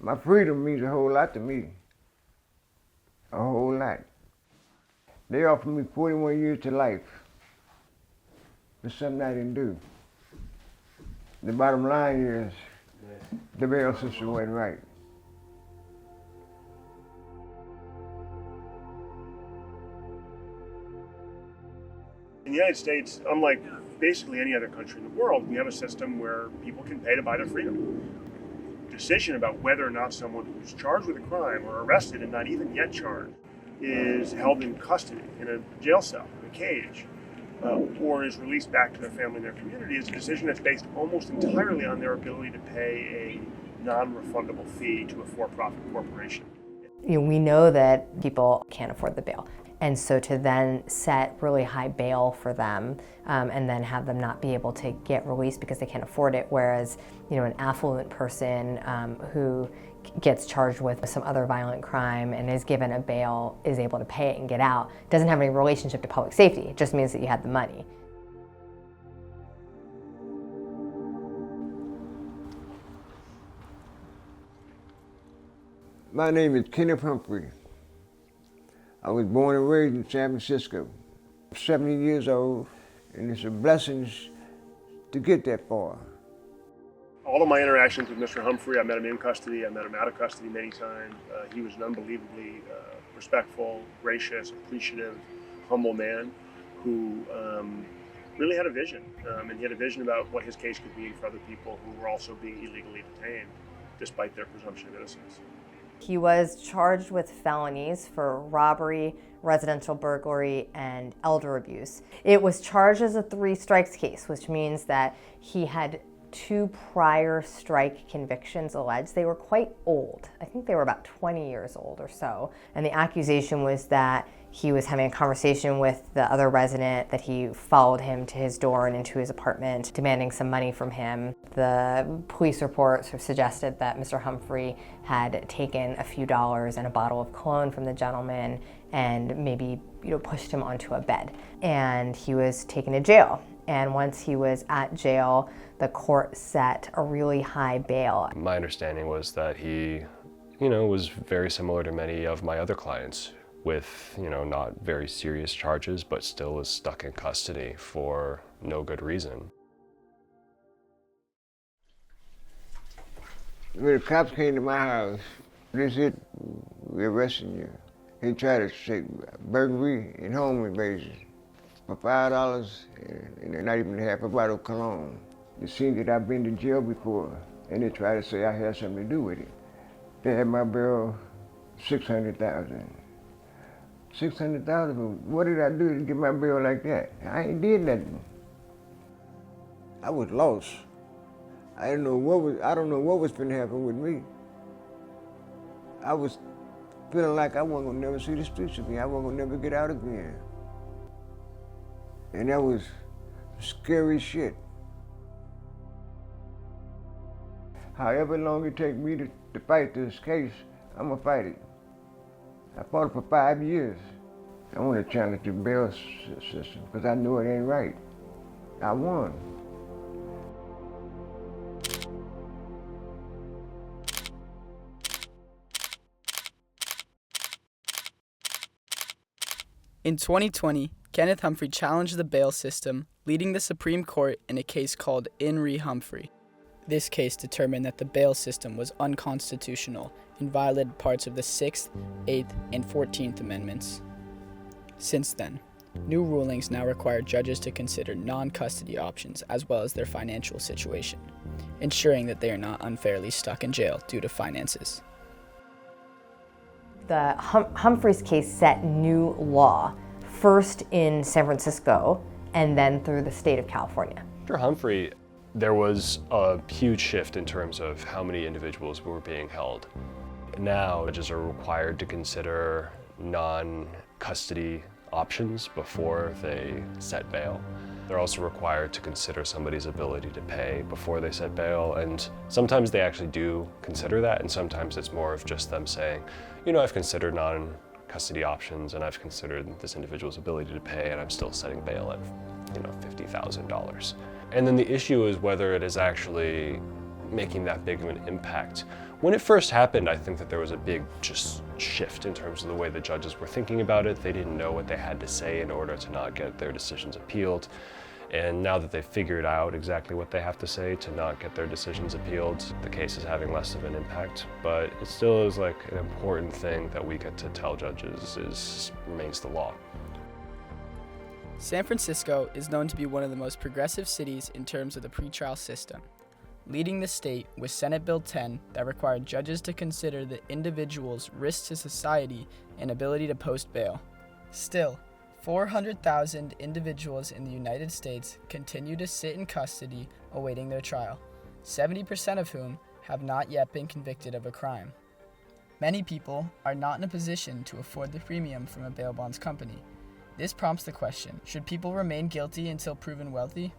My freedom means a whole lot to me. A whole lot. They offered me 41 years to life for something I didn't do. The bottom line is the bail system wasn't right. In the United States, unlike basically any other country in the world, we have a system where people can pay to buy their freedom. The decision about whether or not someone who's charged with a crime or arrested and not even yet charged is held in custody in a jail cell, in a cage, or is released back to their family and their community is a decision that's based almost entirely on their ability to pay a non-refundable fee to a for-profit corporation. We know that people can't afford the bail. And so to then set really high bail for them and then have them not be able to get released because they can't afford it, whereas an affluent person who gets charged with some other violent crime and is given a bail is able to pay it and get out, doesn't have any relationship to public safety. It just means that you had the money. My name is Kenneth Humphrey. I was born and raised in San Francisco. I'm 70 years old, and it's a blessing to get that far. All of my interactions with Mr. Humphrey, I met him in custody, I met him out of custody many times. He was an unbelievably respectful, gracious, appreciative, humble man who really had a vision. And he had a vision about what his case could be for other people who were also being illegally detained, despite their presumption of innocence. He was charged with felonies for robbery, residential burglary, and elder abuse. It was charged as a 3 strikes case, which means that he had 2 prior strike convictions alleged. They were quite old. I think they were about 20 years old or so. And the accusation was that he was having a conversation with the other resident, that he followed him to his door and into his apartment, demanding some money from him. The police report sort of suggested that Mr. Humphrey had taken a few dollars and a bottle of cologne from the gentleman and maybe pushed him onto a bed. And he was taken to jail. And once he was at jail, the court set a really high bail. My understanding was that he, was very similar to many of my other clients with, not very serious charges, but still was stuck in custody for no good reason. When the cops came to my house, they said, "We're arresting you." He tried to say burglary and home invasion for $5 and not even half a bottle of cologne. It seems that I've been to jail before, and they try to say I had something to do with it. They had my bail $600,000. $600,000. What did I do to get my bail like that? I ain't did nothing. I was lost. I don't know what was finna happen with me. I was feeling like I wasn't gonna never see the streets again. I wasn't gonna never get out again. And that was scary shit. However long it takes me to fight this case, I'm gonna fight it. I fought it for 5 years. I want to challenge the bail system because I know it ain't right. I won. In 2020, Kenneth Humphrey challenged the bail system, leading the Supreme Court in a case called In re Humphrey. This case determined that the bail system was unconstitutional and violated parts of the 6th, 8th, and 14th Amendments. Since then, new rulings now require judges to consider non-custody options as well as their financial situation, ensuring that they are not unfairly stuck in jail due to finances. The Humphreys case set new law, first in San Francisco and then through the state of California. After Humphrey, there was a huge shift in terms of how many individuals were being held. Now, judges are required to consider non-custody options before they set bail. They're also required to consider somebody's ability to pay before they set bail, and sometimes they actually do consider that, and sometimes it's more of just them saying, I've considered non-custody options and I've considered this individual's ability to pay, and I'm still setting bail at, $50,000. And then the issue is whether it is actually making that big of an impact When it first happened, I think that there was a big just shift in terms of the way the judges were thinking about it. They didn't know what they had to say in order to not get their decisions appealed. And now that they've figured out exactly what they have to say to not get their decisions appealed, the case is having less of an impact. But it still is like an important thing that we get to tell judges remains the law. San Francisco is known to be one of the most progressive cities in terms of the pretrial system. Leading the state was Senate Bill 10 that required judges to consider the individual's risk to society and ability to post bail. Still, 400,000 individuals in the United States continue to sit in custody awaiting their trial, 70% of whom have not yet been convicted of a crime. Many people are not in a position to afford the premium from a bail bonds company. This prompts the question, should people remain guilty until proven wealthy?